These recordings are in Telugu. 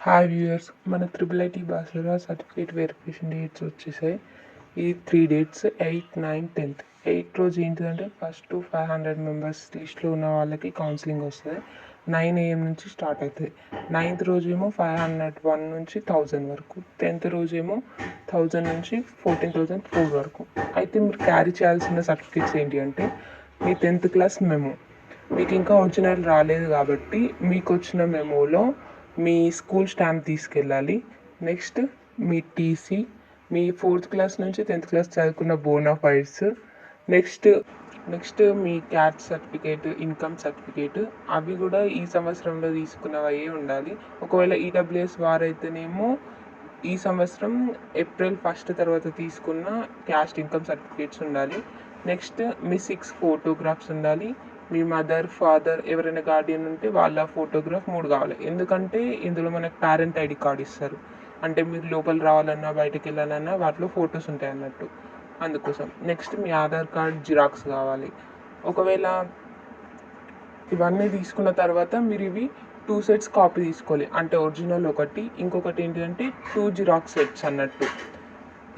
హాయ్ వ్యూయర్స్, మన triple IT Basara certificate verification dates వచ్చేసాయి. ఈ 3 డేట్స్ 8, 9, 10th. 8 రోజు ఏంటిదంటే ఫస్ట్ 500 మెంబర్స్ లిస్ట్లో ఉన్న వాళ్ళకి కౌన్సిలింగ్ వస్తుంది. 9 AM నుంచి స్టార్ట్ అవుతుంది. 9th రోజు ఏమో 501 నుంచి 1000 వరకు. 10th రోజు ఏమో 1000 నుంచి 14,004 వరకు. అయితే మీరు క్యారీ చేయాల్సిన సర్టిఫికేట్స్ ఏంటి అంటే మీ 10th క్లాస్ మెమో. మీకు ఇంకా ఒరిజినల్ రాలేదు కాబట్టి మీకు వచ్చిన మెమోలో మీ స్కూల్ స్టాంప్ తీసుకెళ్ళాలి. నెక్స్ట్ మీ టీసీ, మీ 4th క్లాస్ నుంచి 10th క్లాస్ చదువుకున్న బోనాఫైడ్స్, నెక్స్ట్ మీ క్యాస్ట్ సర్టిఫికేట్, ఇన్కమ్ సర్టిఫికేట్, అవి కూడా ఈ సంవత్సరంలో తీసుకున్నవే ఉండాలి. ఒకవేళ ఈడబ్ల్యూఎస్ వారైతేనేమో ఈ సంవత్సరం ఏప్రిల్ 1 తర్వాత తీసుకున్న క్యాస్ట్ ఇన్కమ్ సర్టిఫికేట్స్ ఉండాలి. నెక్స్ట్ మీ 6 ఫోటోగ్రాఫ్స్ ఉండాలి. మీ మదర్, ఫాదర్ ఎవరైనా గార్డియన్ ఉంటే వాళ్ళ ఫోటోగ్రాఫ్ 3 కావాలి. ఎందుకంటే ఇందులో మనకు పేరెంట్ ఐడి కార్డ్ ఇస్తారు. అంటే మీరు లోపల రావాలన్నా బయటకు వెళ్ళాలన్నా వాటిలో ఫొటోస్ ఉంటాయి అన్నట్టు, అందుకోసం. నెక్స్ట్ మీ ఆధార్ కార్డ్ జిరాక్స్ కావాలి. ఒకవేళ ఇవన్నీ తీసుకున్న తర్వాత మీరు ఇవి 2 sets కాపీ తీసుకోవాలి. అంటే ఒరిజినల్ ఒకటి, ఇంకొకటి ఏంటంటే 2 జిరాక్స్ సెట్స్ అన్నట్టు.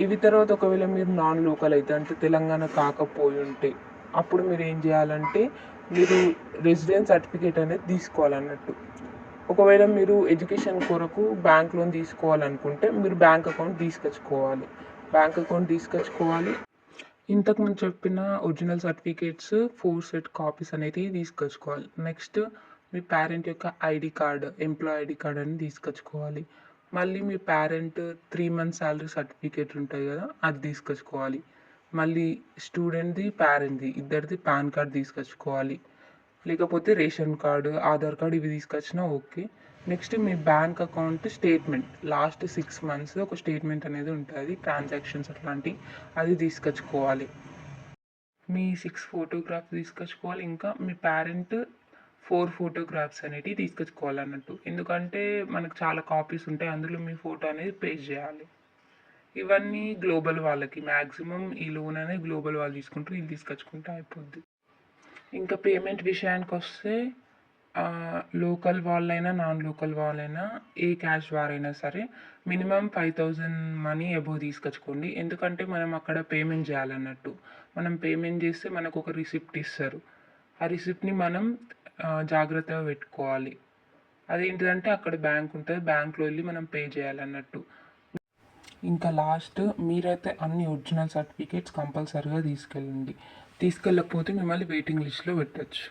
ఇవి తర్వాత ఒకవేళ మీరు నాన్ లోకల్ అయితే, అంటే తెలంగాణ కాకపోయి ఉంటే, అప్పుడు మీరు ఏం చేయాలంటే మీరు రెసిడెన్స్ సర్టిఫికేట్ అనేది తీసుకోవాలన్నట్టు. ఒకవేళ మీరు ఎడ్యుకేషన్ కొరకు బ్యాంక్ లోన్ తీసుకోవాలనుకుంటే మీరు బ్యాంక్ అకౌంట్ తీసుకొచ్చుకోవాలి. ఇంతకుముందు చెప్పిన ఒరిజినల్ సర్టిఫికేట్స్ 4 set కాపీస్ అనేది తీసుకొచ్చుకోవాలి. నెక్స్ట్ మీ పేరెంట్ యొక్క ID card, employee ID card అని తీసుకొచ్చుకోవాలి. మళ్ళీ మీ పేరెంట్ 3 months శాలరీ సర్టిఫికేట్ ఉంటుంది కదా, అది తీసుకొచ్చుకోవాలి. మళ్ళీ స్టూడెంట్ది, పేరెంట్ది ఇద్దరిది పాన్ కార్డ్ తీసుకొచ్చుకోవాలి. లేకపోతే రేషన్ కార్డు, ఆధార్ కార్డు ఇవి తీసుకొచ్చినా ఓకే. నెక్స్ట్ మీ bank account statement, last 6 months ఒక స్టేట్మెంట్ అనేది ఉంటుంది, ట్రాన్సాక్షన్స్ అట్లాంటివి, అది తీసుకొచ్చుకోవాలి. మీ 6 ఫోటోగ్రాఫ్స్ తీసుకొచ్చుకోవాలి. ఇంకా మీ పేరెంట్ 4 ఫోటోగ్రాఫ్స్ అనేటివి తీసుకొచ్చుకోవాలన్నట్టు. ఎందుకంటే మనకు చాలా కాపీస్ ఉంటాయి, అందులో మీ ఫోటో అనేది పేస్ట్ చేయాలి. ఇవన్నీ గ్లోబల్ వాళ్ళకి మ్యాక్సిమం ఈ లోన్ అనేది గ్లోబల్ వాళ్ళు తీసుకుంటారు, ఇది తీసుకొచ్చుకుంటే అయిపోద్ది. ఇంకా పేమెంట్ విషయానికి వస్తే లోకల్ వాళ్ళైనా నాన్ లోకల్ వాళ్ళైనా ఏ క్యాష్ వారైనా సరే మినిమం 5,000 మనీ అబోవ్ తీసుకొచ్చుకోండి. ఎందుకంటే మనం అక్కడ పేమెంట్ చేయాలన్నట్టు. మనం పేమెంట్ చేస్తే మనకు ఒక రిసిప్ట్ ఇస్తారు. ఆ రిసిప్ట్ని మనం జాగ్రత్తగా పెట్టుకోవాలి. అదేంటిదంటే అక్కడ బ్యాంక్ ఉంటుంది, బ్యాంక్లో వెళ్ళి మనం పే చేయాలన్నట్టు. ఇంకా లాస్ట్ మీరైతే అన్ని ఒరిజినల్ సర్టిఫికేట్స్ కంపల్సరీగా తీసుకెళ్ళండి. తీసుకెళ్ళకపోతే మిమ్మల్ని వెయిటింగ్ లిస్ట్లో పెట్టచ్చు.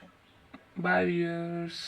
Bye viewers.